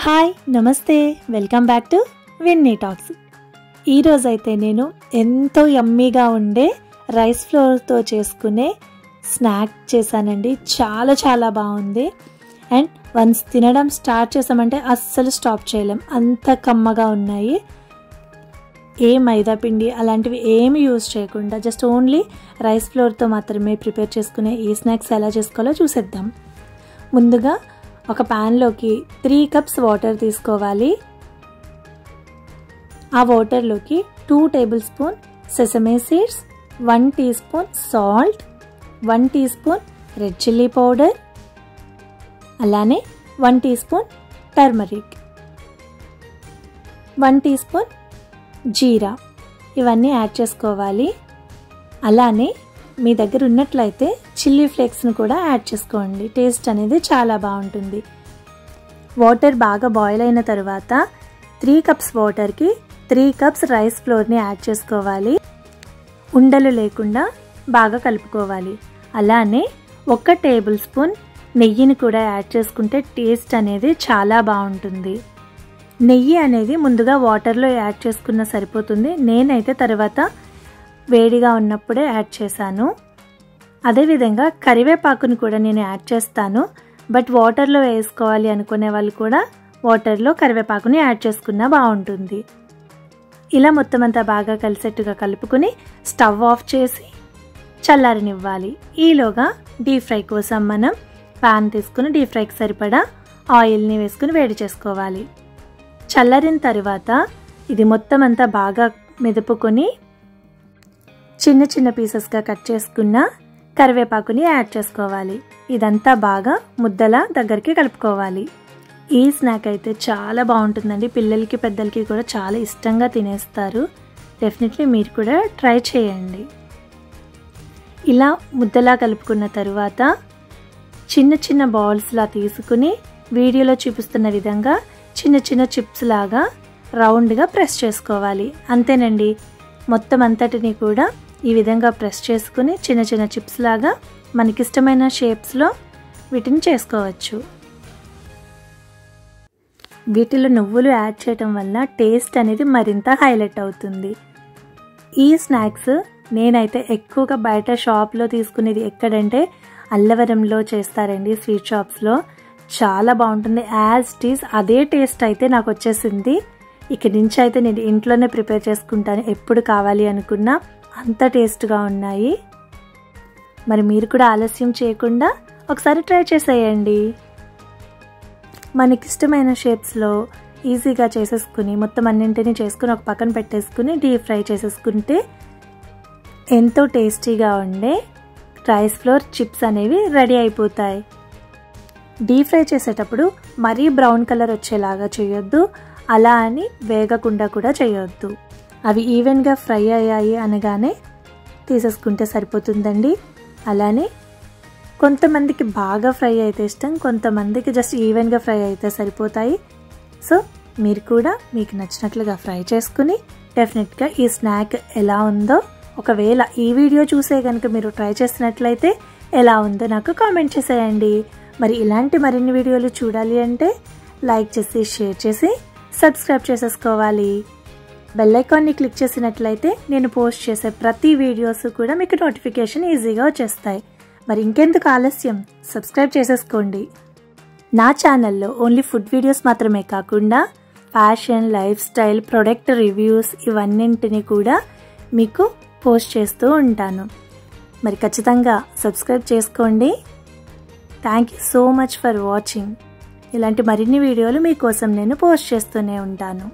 Hi నమస్తే welcome back to Vinny talks. ఈరోజైతే నేను ఎంతో యమ్మీగా ఉండే రైస్ ఫ్లోర్తో చేసుకునే స్నాక్ చేశానండి. చాలా బాగుంది. అండ్ వన్స్ తినడం స్టార్ట్ చేసామంటే అస్సలు స్టాప్ చేయలేం, అంత కమ్మగా ఉన్నాయి. ఏ మైదా పిండి అలాంటివి ఏమి యూజ్ చేయకుండా జస్ట్ ఓన్లీ రైస్ ఫ్లోర్తో మాత్రమే ప్రిపేర్ చేసుకునే ఈ స్నాక్స్ ఎలా చేసుకోవాలో చూసేద్దాం. ముందుగా ఒక ప్యాన్లోకి 3 కప్స్ వాటర్ తీసుకోవాలి. ఆ వాటర్లోకి 2 tablespoon sesame seeds, 1 teaspoon salt, 1 teaspoon red chilli powder, అలానే 1 teaspoon turmeric, 1 teaspoon జీరా, ఇవన్నీ యాడ్ చేసుకోవాలి. అలానే మీ దగ్గర ఉన్నట్లయితే చిల్లీ ఫ్లేక్స్ను కూడా యాడ్ చేసుకోండి, టేస్ట్ అనేది చాలా బాగుంటుంది. వాటర్ బాగా బాయిల్ అయిన తర్వాత 3 కప్స్ వాటర్కి 3 కప్స్ రైస్ ఫ్లోర్ని యాడ్ చేసుకోవాలి. ఉండలు లేకుండా బాగా కలుపుకోవాలి. అలానే 1 టేబుల్ స్పూన్ నెయ్యిని కూడా యాడ్ చేసుకుంటే టేస్ట్ అనేది చాలా బాగుంటుంది. నెయ్యి అనేది ముందుగా వాటర్లో యాడ్ చేసుకున్న సరిపోతుంది. నేనైతే తర్వాత వేడిగా ఉన్నప్పుడే యాడ్ చేశాను. అదేవిధంగా కరివేపాకును కూడా నేను యాడ్ చేస్తాను. బట్ వాటర్లో వేసుకోవాలి అనుకునే వాళ్ళు కూడా వాటర్లో కరివేపాకుని యాడ్ చేసుకున్నా బాగుంటుంది. ఇలా మొత్తం అంతా బాగా కలిసేట్టుగా కలుపుకొని స్టవ్ ఆఫ్ చేసి చల్లారనివ్వాలి. ఈలోగా డీప్ ఫ్రై కోసం మనం పాన్ తీసుకుని డీప్ ఫ్రైకి సరిపడా ఆయిల్ని వేసుకుని వేడి చేసుకోవాలి. చల్లారిన తర్వాత ఇది మొత్తం అంతా బాగా మెదుపుకొని చిన్న పీసెస్గా కట్ చేసుకున్న కరివేపాకుని యాడ్ చేసుకోవాలి. ఇదంతా బాగా ముద్దలా దగ్గరికి కలుపుకోవాలి. ఈ స్నాక్ అయితే చాలా బాగుంటుందండి. పిల్లలకి పెద్దలకి కూడా చాలా ఇష్టంగా తినేస్తారు. డెఫినెట్లీ మీరు కూడా ట్రై చేయండి. ఇలా ముద్దలా కలుపుకున్న తర్వాత చిన్న బాల్స్లా తీసుకుని వీడియోలో చూపిస్తున్న విధంగా చిన్న చిప్స్ లాగా రౌండ్గా ప్రెస్ చేసుకోవాలి. అంతేనండి, మొత్తం అంతటిని కూడా ఈ విధంగా ప్రెస్ చేసుకుని చిన్న చిప్స్ లాగా మనకిష్టమైన షేప్స్లో వీటిని చేసుకోవచ్చు. వీటిలో నువ్వులు యాడ్ చేయటం వల్ల టేస్ట్ అనేది మరింత హైలైట్ అవుతుంది. ఈ స్నాక్స్ నేనైతే ఎక్కువగా బయట షాప్లో తీసుకునేది ఎక్కడంటే అల్లవరంలో చేస్తారండి, స్వీట్ షాప్స్లో. చాలా బాగుంటుంది. యాజ్ ఇట్ ఈజ్ అదే టేస్ట్ అయితే నాకు వచ్చేసింది. ఇక్కడి నుంచి అయితే నేను ఇంట్లోనే ప్రిపేర్ చేసుకుంటాను, ఎప్పుడు కావాలి అనుకున్నా. అంత టేస్ట్గా ఉన్నాయి. మరి మీరు కూడా ఆలస్యం చేయకుండా ఒకసారి ట్రై చేసేయండి. మనకిష్టమైన షేప్స్లో ఈజీగా చేసేసుకుని మొత్తం అన్నింటినీ చేసుకుని ఒక పక్కన పెట్టేసుకుని డీప్ ఫ్రై చేసేసుకుంటే ఎంతో టేస్టీగా ఉండే రైస్ ఫ్లోర్ చిప్స్ అనేవి రెడీ అయిపోతాయి. డీప్ ఫ్రై చేసేటప్పుడు మరీ బ్రౌన్ కలర్ వచ్చేలాగా చేయొద్దు, అలా అని వేగకుండా కూడా చేయొద్దు. అవి ఈవెన్గా ఫ్రై అయ్యాయి అనగానే తీసేసుకుంటే సరిపోతుందండి. అలానే కొంతమందికి బాగా ఫ్రై అయితే ఇష్టం, కొంతమందికి జస్ట్ ఈవెన్గా ఫ్రై అయితే సరిపోతాయి. సో మీరు కూడా మీకు నచ్చినట్లుగా ఫ్రై చేసుకుని డెఫినెట్గా ఈ స్నాక్ ఎలా ఉందో, ఒకవేళ ఈ వీడియో చూసే కనుక మీరు ట్రై చేసినట్లయితే ఎలా ఉందో నాకు కామెంట్ చేసేయండి. మరి ఇలాంటి మరిన్ని వీడియోలు చూడాలి అంటే లైక్ చేసి షేర్ చేసి సబ్స్క్రైబ్ చేసేసుకోవాలి. బెల్ ఐకాన్ని క్లిక్ చేసినట్లయితే నేను పోస్ట్ చేసే ప్రతి వీడియోస్ కూడా మీకు నోటిఫికేషన్ ఈజీగా వచ్చేస్తాయి. మరి ఇంకెందుకు ఆలస్యం, సబ్స్క్రైబ్ చేసేసుకోండి. నా ఛానల్లో ఓన్లీ ఫుడ్ వీడియోస్ మాత్రమే కాకుండా fashion, lifestyle, product reviews ఇవన్నింటినీ కూడా మీకు పోస్ట్ చేస్తూ ఉంటాను. మరి ఖచ్చితంగా సబ్స్క్రైబ్ చేసుకోండి. Thank you so much for watching. ఇలాంటి మరిన్ని వీడియోలు మీకోసం నేను పోస్ట్ చేస్తూనే ఉంటాను.